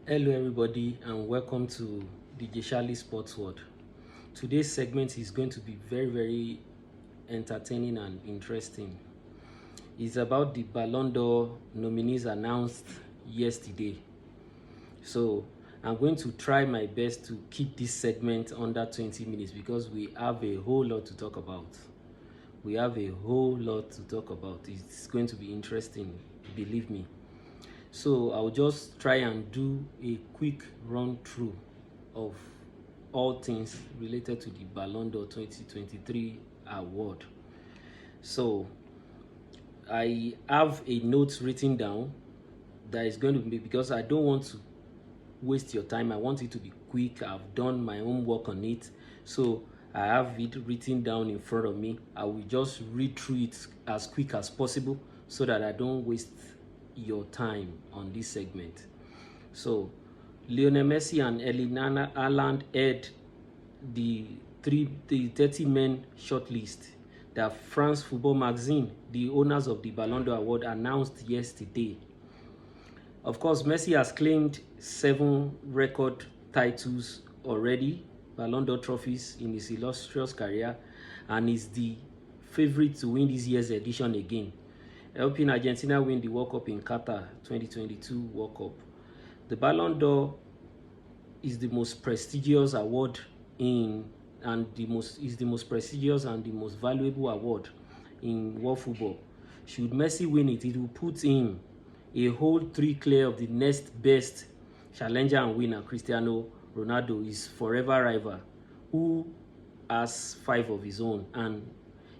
Hello everybody and welcome to DJ Charlie Sports World. Today's segment is going to be very entertaining and interesting. It's about the Ballon d'Or nominees announced yesterday. So I'm going to try my best to keep this segment under 20 minutes because we have a whole lot to talk about. It's going to be interesting, believe me. So I'll just try and do a quick run through of all things related to the Ballon d'Or 2023 award. So I have a note written down that is going to be, because I don't want to waste your time. I want it to be quick. I've done my own work on it. So I have it written down in front of me. I will just read through it as quick as possible so that I don't waste your time on this segment. So Lionel Messi and Erling Haaland had the 30 men shortlist that France Football Magazine, the owners of the Ballon d'Or award, announced yesterday. Of course, Messi has claimed 7 record titles already, Ballon d'Or trophies, in his illustrious career, and is the favorite to win this year's edition again, helping Argentina win the World Cup in Qatar 2022 World Cup. The Ballon d'Or is the most prestigious award the most prestigious and the most valuable award in world football. Should Messi win it, it will put him a whole 3 clear of the next best challenger and winner, Cristiano Ronaldo, his forever rival, who has 5 of his own and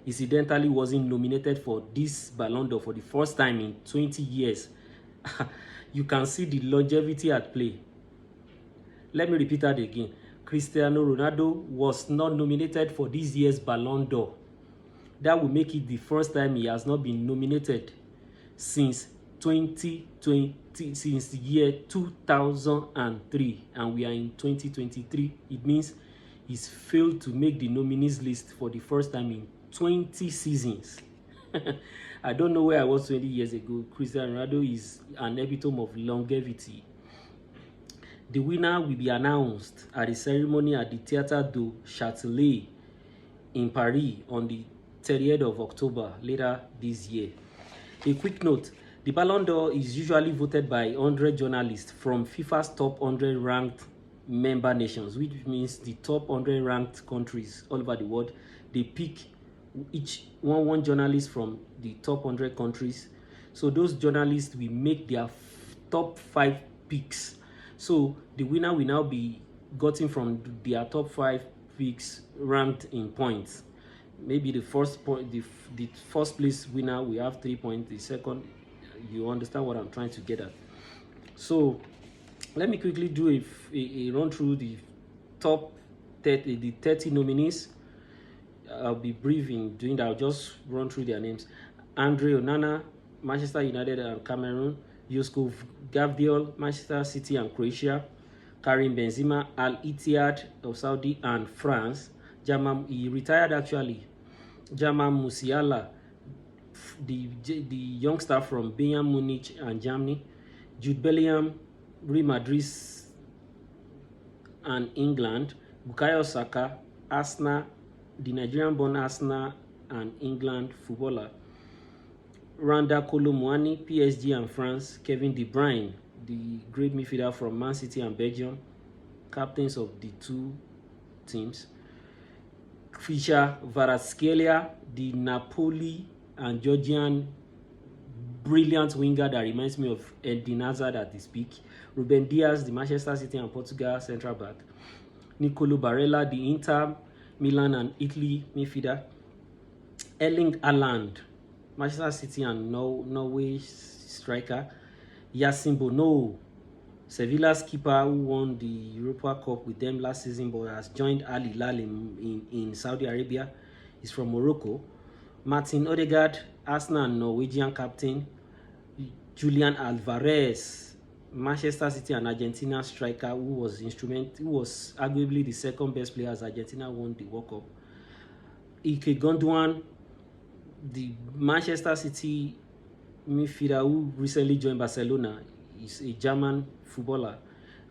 incidentally wasn't nominated for this Ballon d'Or for the first time in 20 years. You can see the longevity at play. Let me repeat that again. Cristiano Ronaldo was not nominated for this year's Ballon d'Or. That will make it the first time he has not been nominated since 2020, since the year 2003, and we are in 2023. It means he's failed to make the nominees list for the first time in 20 seasons. I don't know where I was 20 years ago. Cristiano Ronaldo is an epitome of longevity. The winner will be announced at the ceremony at the Théâtre du Châtelet in Paris on the 30th of October later this year. A quick note, the Ballon d'Or is usually voted by 100 journalists from FIFA's top 100 ranked member nations, which means the top 100 ranked countries all over the world. They pick each one journalist from the top 100 countries. So those journalists will make their top 5 picks. So the winner will now be gotten from their top 5 picks ranked in points. Maybe the first place winner will have 3 points. The second, you understand what I'm trying to get at. So let me quickly do a run through the top 30, the 30 nominees. I'll be brief in doing that. I'll just run through their names. Andre Onana, Manchester United and Cameroon. Josko Gvardiol, Manchester City and Croatia. Karim Benzema, Al Ittihad of Saudi and France. He retired actually. Jamal Musiala, the youngster from Bayern Munich and Germany. Jude Bellingham, Real Madrid and England. Bukayo Saka, Arsenal, the Nigerian-born Arsenal and England footballer. Randa Kolo Muani, PSG and France. Kevin De Bruyne, the great midfielder from Man City and Belgium, captains of the 2 teams. Fischer Kvaratskhelia, the Napoli and Georgian brilliant winger that reminds me of Eden Hazard at his peak. Ruben Dias, the Manchester City and Portugal central back. Nicolo Barella, the Inter Milan and Italy midfielder. Erling Haaland, Manchester City and Norway striker. Yacine Bono, Sevilla's keeper who won the Europa Cup with them last season but has joined Al Hilal in Saudi Arabia, is from Morocco. Martin Odegaard, Arsenal and Norwegian captain. Julian Alvarez, Manchester City and Argentina striker who was arguably the second best player as Argentina won the World Cup. Ike Gundogan, the Manchester City midfielder who recently joined Barcelona, is a German footballer.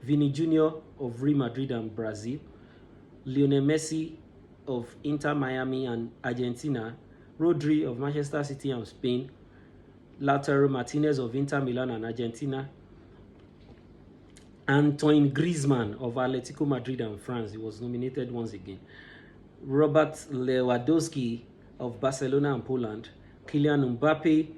Vini Jr. of Real Madrid and Brazil, Lionel Messi of Inter Miami and Argentina, Rodri of Manchester City and Spain, Lautaro Martinez of Inter Milan and Argentina, Antoine Griezmann of Atletico Madrid and France. He was nominated once again. Robert Lewandowski of Barcelona and Poland, Kylian Mbappe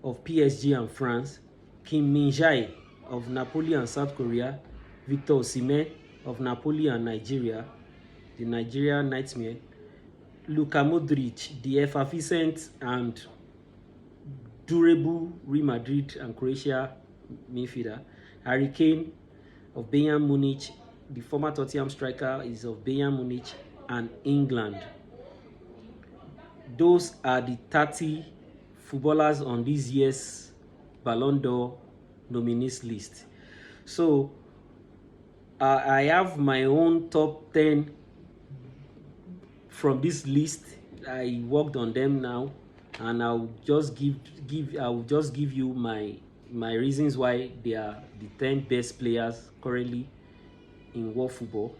of PSG and France, Kim Min-jae of Napoli and South Korea, Victor Osimhen of Napoli and Nigeria, the Nigerian Nightmare, Luka Modric, the effervescent and durable Real Madrid and Croatia midfielder, Harry Kane of Bayern Munich, the former Tottenham striker is of Bayern Munich and England. Those are the 30 footballers on this year's Ballon d'Or nominees list. So I have my own top 10 from this list. I worked on them now, and I'll just give you my reasons why they are the 10 best players currently in world football.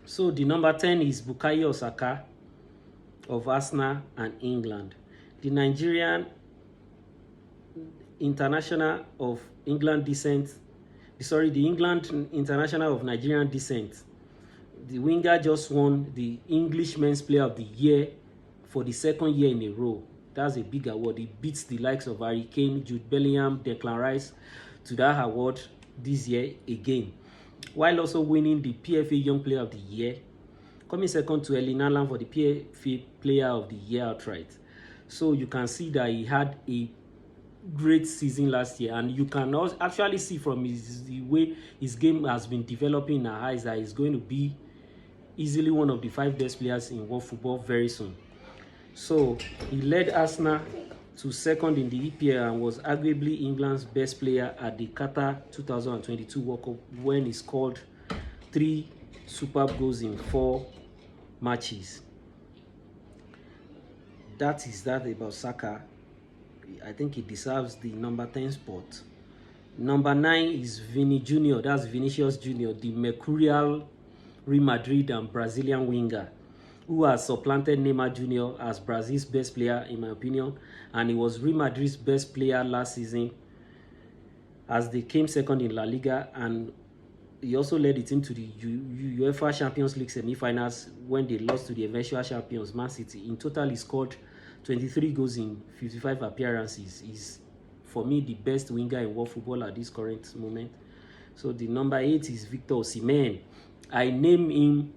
So the number 10 is Bukayo Saka of Arsenal and England. The Nigerian international of England descent, the England international of Nigerian descent. The winger just won the English Men's Player of the Year for the second year in a row. That's a big award. He beats the likes of Harry Kane, Jude Bellingham, Declan Rice to that award this year again, while also winning the PFA Young Player of the Year, coming second to Erling Haaland for the PFA Player of the Year outright. So you can see that he had a great season last year, and you can also actually see from the way his game has been developing in our eyes that he's going to be easily one of the 5 best players in world football very soon. So he led Arsenal to second in the EPL and was arguably England's best player at the Qatar 2022 World Cup when he scored 3 superb goals in 4 matches. That is that about Saka. I think he deserves the number 10 spot. Number 9 is Vini Jr. That's Vinicius Jr., the mercurial Real Madrid and Brazilian winger who has supplanted Neymar Jr. as Brazil's best player, in my opinion, and he was Real Madrid's best player last season as they came second in La Liga, and he also led the team to the UEFA Champions League semi-finals when they lost to the eventual champions Man City. In total, he scored 23 goals in 55 appearances. He's, for me, the best winger in world football at this current moment. So the number 8 is Victor Osimhen. I name him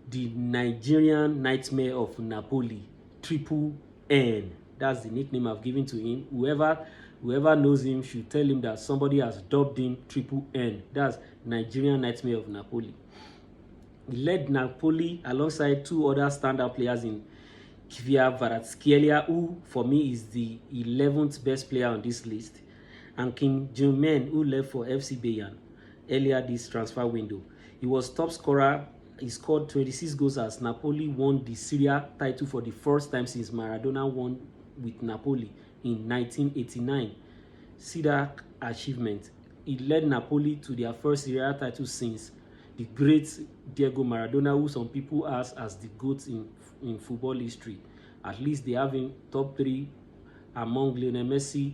the Nigerian Nightmare of Napoli, Triple N. That's the nickname I've given to him. Whoever knows him should tell him that somebody has dubbed him Triple N. That's Nigerian Nightmare of Napoli. He led Napoli alongside 2 other standout players in Kvaratskhelia, who for me is the 11th best player on this list, and Kim Jong-min, who left for FC Bayern earlier this transfer window. He was top scorer. He scored 26 goals as Napoli won the Serie A title for the first time since Maradona won with Napoli in 1989. See that achievement. He led Napoli to their first Serie A title since the great Diego Maradona, who some people ask as the GOAT in football history. At least they have him top 3 among Lionel Messi,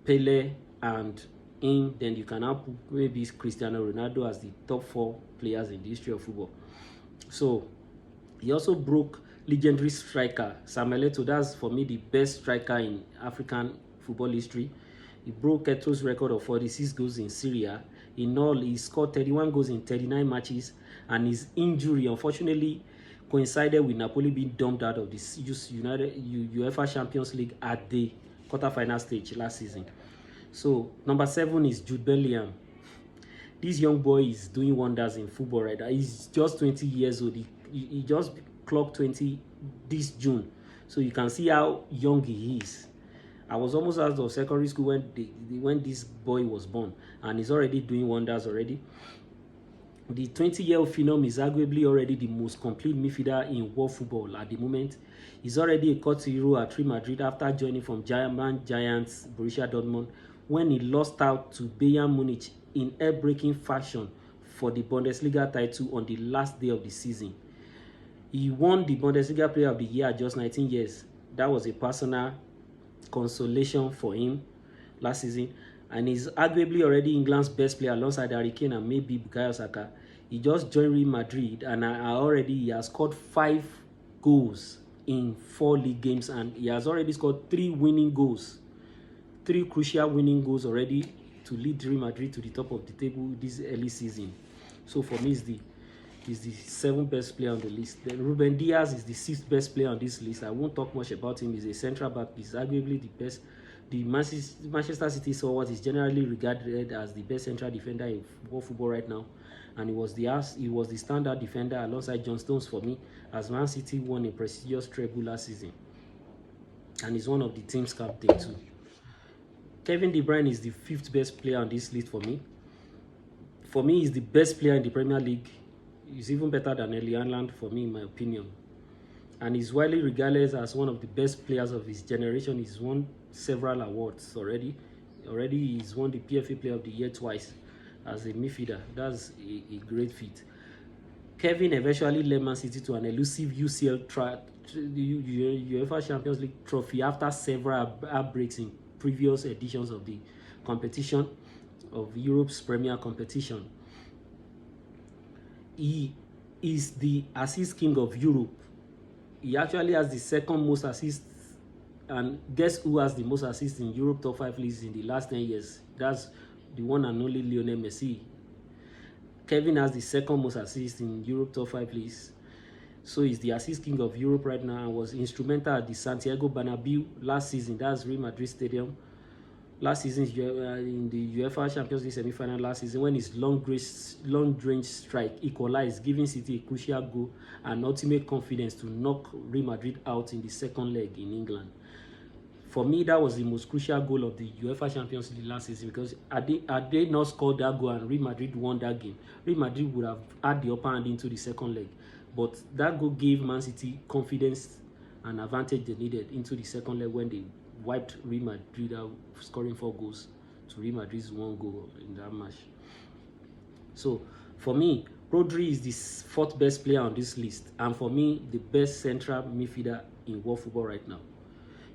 Pele, and then you can now put maybe Cristiano Ronaldo as the top 4 players in the history of football. So he also broke legendary striker Samuel Eto'o. That's for me the best striker in African football history. He broke Eto'o's record of 46 goals in Serie A. In all, he scored 31 goals in 39 matches, and his injury unfortunately coincided with Napoli being dumped out of the UEFA Champions League at the quarterfinal stage last season. So number 7 is Jude Bellingham. This young boy is doing wonders in football right now. He's just 20 years old. He just clocked 20 this June. So you can see how young he is. I was almost out of secondary school when this boy was born, and he's already doing wonders already. The 20-year-old phenom is arguably already the most complete midfielder in world football at the moment. He's already a court hero at Real Madrid after joining from German giants Borussia Dortmund, when he lost out to Bayern Munich in heartbreaking fashion for the Bundesliga title on the last day of the season. He won the Bundesliga Player of the Year at just 19 years. That was a personal consolation for him last season, and he's arguably already England's best player alongside Harry Kane and maybe Bukayo Saka. He just joined Real Madrid, and already he has scored 5 goals in 4 league games, and he has already scored 3 winning goals, 3 crucial winning goals already to lead Real Madrid to the top of the table this early season. So for me, he's the 7th best player on the list. Then Ruben Diaz is the 6th best player on this list. I won't talk much about him. He's a central back. He's arguably the best. The Manchester City forward is generally regarded as the best central defender in world football right now, and he was the standard defender alongside John Stones for me, as Man City won a prestigious treble last season, and he's one of the team's captain too. Kevin De Bruyne is the 5th best player on this list for me. For me, he's the best player in the Premier League. He's even better than Erling Haaland for me, in my opinion. And he's widely regarded as one of the best players of his generation. He's won several awards already. He's won the PFA Player of the Year twice as a midfielder. That's a great feat. Kevin eventually led Man City to an elusive UCL UEFA Champions League trophy after several outbreaks in previous editions of the competition, of Europe's premier competition. He is the assist king of Europe. He actually has the 2nd most assists, and guess who has the most assists in Europe top 5 leagues in the last 10 years? That's the one and only Lionel Messi. Kevin has the 2nd most assists in Europe top 5 leagues. So he's the assist king of Europe right now, and was instrumental at the Santiago Bernabeu last season. That's Real Madrid Stadium. Last season, in the UEFA Champions League semi-final last season, when his long-range strike equalized, giving City a crucial goal and ultimate confidence to knock Real Madrid out in the 2nd leg in England. For me, that was the most crucial goal of the UEFA Champions League last season, because had they not scored that goal and Real Madrid won that game, Real Madrid would have had the upper hand into the 2nd leg. But that goal gave Man City confidence and advantage they needed into the 2nd leg when they wiped Real Madrid out, scoring 4 goals to Real Madrid's 1 goal in that match. So for me, Rodri is the 4th best player on this list, and for me, the best central midfielder in world football right now.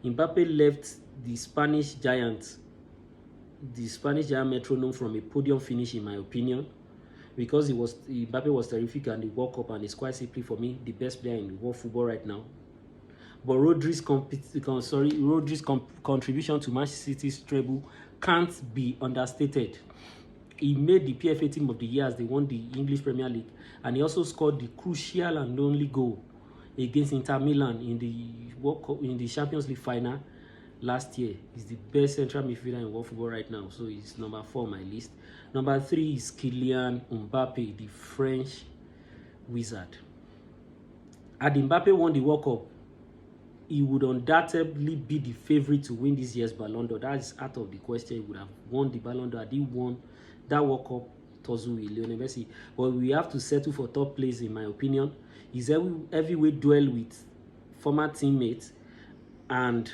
Mbappe left the Spanish giant metronome from a podium finish, in my opinion, because Mbappe was terrific and the World Cup, and is quite simply for me the best player in world football right now. But Rodri's contribution to Manchester City's treble can't be understated. He made the PFA Team of the Year as they won the English Premier League, and he also scored the crucial and only goal against Inter Milan in the Champions League final last year. He's the best central midfielder in world football right now, so he's number 4 on my list. Number 3 is Kylian Mbappe, the French wizard. Had Mbappe won the World Cup, he would undoubtedly be the favorite to win this year's Ballon d'Or. That is out of the question. He would have won the Ballon d'Or had he won that World Cup tussle with Lionel Messi. But we have to settle for top place, in my opinion. His heavyweight duel with former teammate and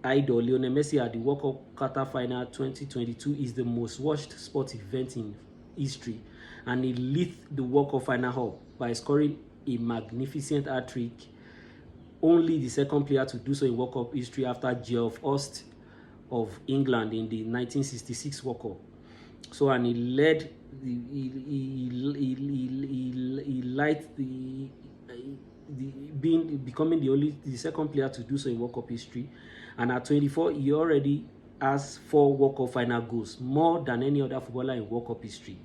idol Lionel Messi at the World Cup quarter-final 2022 is the most watched sports event in history, and he lit the World Cup final up by scoring a magnificent hat-trick, only the 2nd player to do so in World Cup history after Geoff Hurst of England in the 1966 World Cup. So, and he led becoming the 2nd player to do so in World Cup history. And at 24, he already has 4 World Cup final goals, more than any other footballer in World Cup history.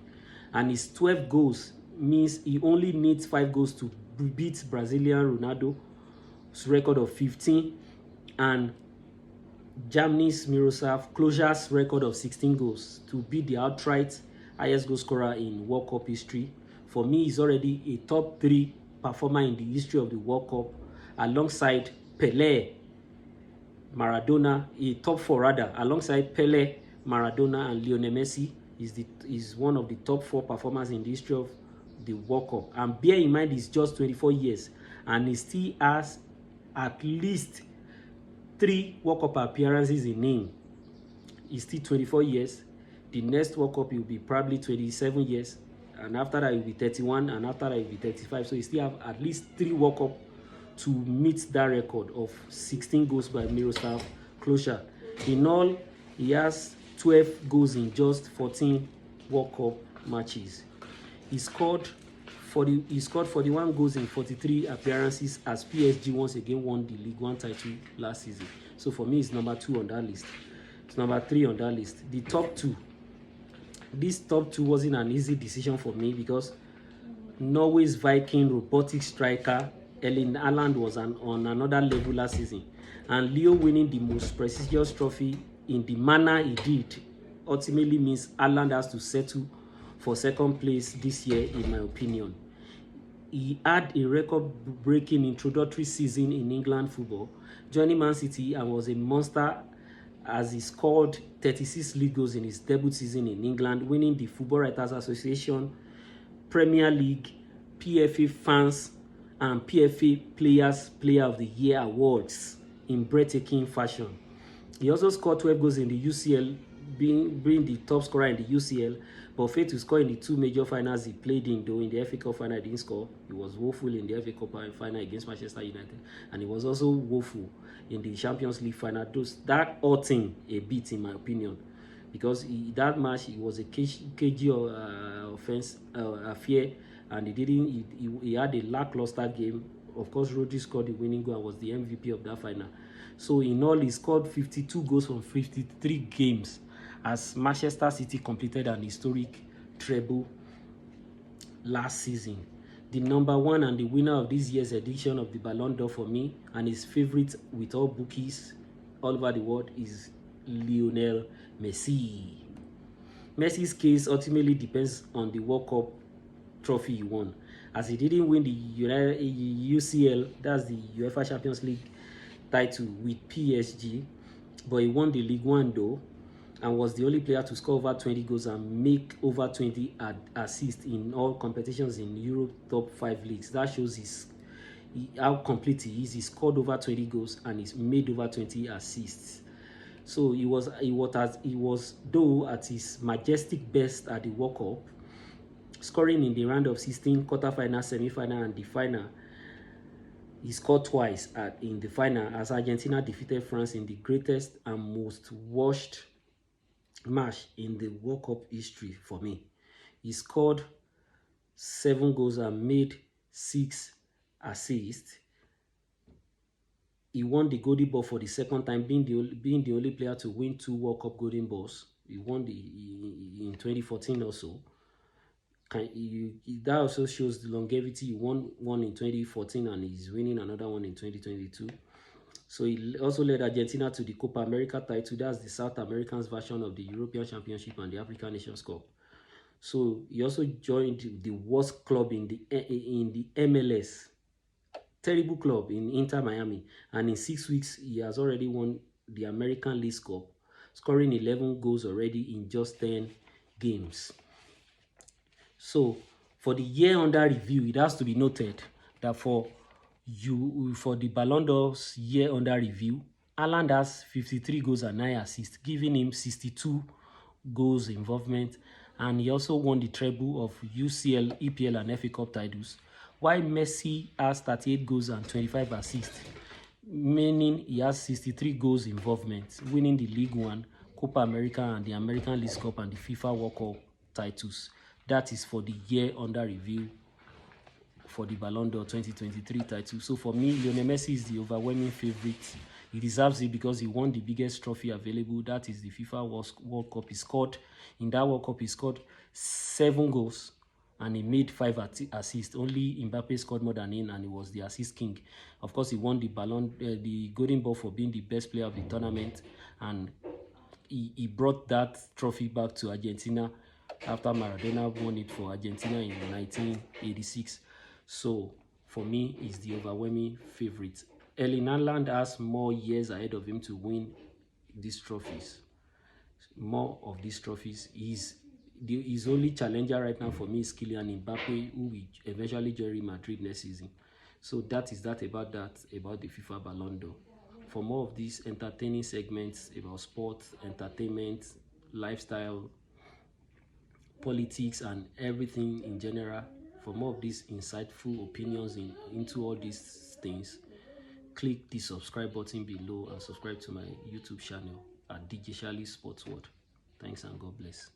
And his 12 goals means he only needs 5 goals to beat Brazilian Ronaldo's record of 15 and Germany's Miroslav Klose's record of 16 goals to beat the outright highest goal scorer in World Cup history. For me, he's already a top 3 performer in the history of the World Cup, alongside Pelé, Maradona, a top 4 rather, alongside Pelé, Maradona, and Lionel Messi. Is one of the top 4 performers in the history of the World Cup. And bear in mind, he's just 24 years, and he still has at least 3 World Cup appearances in him. He's still 24 years. The next World Cup he will be probably 27 years, and after that he will be 31, and after that he will be 35. So he still have at least 3 World Cup to meet that record of 16 goals by Miroslav Klose. In all, he has 12 goals in just 14 World Cup matches. He scored 41 goals in 43 appearances as PSG once again won the League One title last season. So for me, it's number 2 on that list. It's number 3 on that list. The top 2. This top 2 wasn't an easy decision for me because Norway's Viking robotic striker Erling Haaland was on another level last season, and Leo winning the most prestigious trophy in the manner he did ultimately means Haaland has to settle for second place this year, in my opinion. He had a record-breaking introductory season in England football, joining Man City, and was a monster as he scored 36 league goals in his debut season in England, winning the Football Writers Association, Premier League, PFA Fans and PFA Player of the Year awards in breathtaking fashion. He also scored 12 goals in the UCL, being the top scorer in the UCL, but failed to score in the 2 major finals he played in. Though in the FA Cup final he didn't score. He was woeful in the FA Cup final against Manchester United, and he was also woeful in the Champions League final. That hurting a bit, in my opinion, because that match it was a cagey affair, and he had a lackluster game. Of course, Rodri scored the winning goal and was the MVP of that final. So in all, he scored 52 goals from 53 games as Manchester City completed an historic treble last season. The number 1 and the winner of this year's edition of the Ballon d'Or for me, and his favorite with all bookies all over the world, is Lionel Messi. Messi's case ultimately depends on the World Cup trophy he won, as he didn't win the UCL, that's the UEFA Champions League title, with PSG, but he won the League One though, and was the only player to score over 20 goals and make over 20 assists in all competitions in Europe top 5 leagues. That shows how complete he is. He scored over 20 goals and he's made over 20 assists. So he was though at his majestic best at the World Cup, scoring in the round of 16, quarterfinal, semi-final, and the final. He scored twice in the final as Argentina defeated France in the greatest and most watched match in the World Cup history for me. He scored 7 goals and made 6 assists. He won the Golden Ball for the second time, being the only player to win 2 World Cup Golden Balls. He won in 2014 also. That also shows the longevity. He won one in 2014 and he's winning another one in 2022. So he also led Argentina to the Copa America title. That's the South Americans version of the European Championship and the African Nations Cup. So he also joined the worst club in the MLS, terrible club, in Inter Miami, and in 6 weeks he has already won the American League Cup, scoring 11 goals already in just 10 games. So for the year under review, it has to be noted that for the Ballon d'Or's year under review, Haaland has 53 goals and 9 assists, giving him 62 goals involvement, and he also won the treble of UCL, EPL, and FA Cup titles, while Messi has 38 goals and 25 assists, meaning he has 63 goals involvement, winning the League One, Copa America, and the American League Cup and the FIFA World Cup titles. That is for the year under review for the Ballon d'Or 2023 title. So for me, Lionel Messi is the overwhelming favorite. He deserves it because he won the biggest trophy available. That is the FIFA World Cup. In that World Cup, he scored 7 goals and he made 5 assists. Only Mbappe scored more than him, and he was the assist king. Of course, he won the Golden Ball for being the best player of the tournament, and he brought that trophy back to Argentina after Maradona won it for Argentina in 1986. So for me, he's the overwhelming favorite. Erling Haaland has more years ahead of him to win these trophies. More of these trophies. His only challenger right now for me is Kylian Mbappe, who will eventually join Real Madrid next season. So that is about the FIFA Ballon d'Or. for more of these entertaining segments about sports, entertainment, lifestyle, politics, and everything in general, for more of these insightful opinions into all these things, click the subscribe button below and subscribe to my YouTube channel at Digitally Sports World. Thanks and God bless.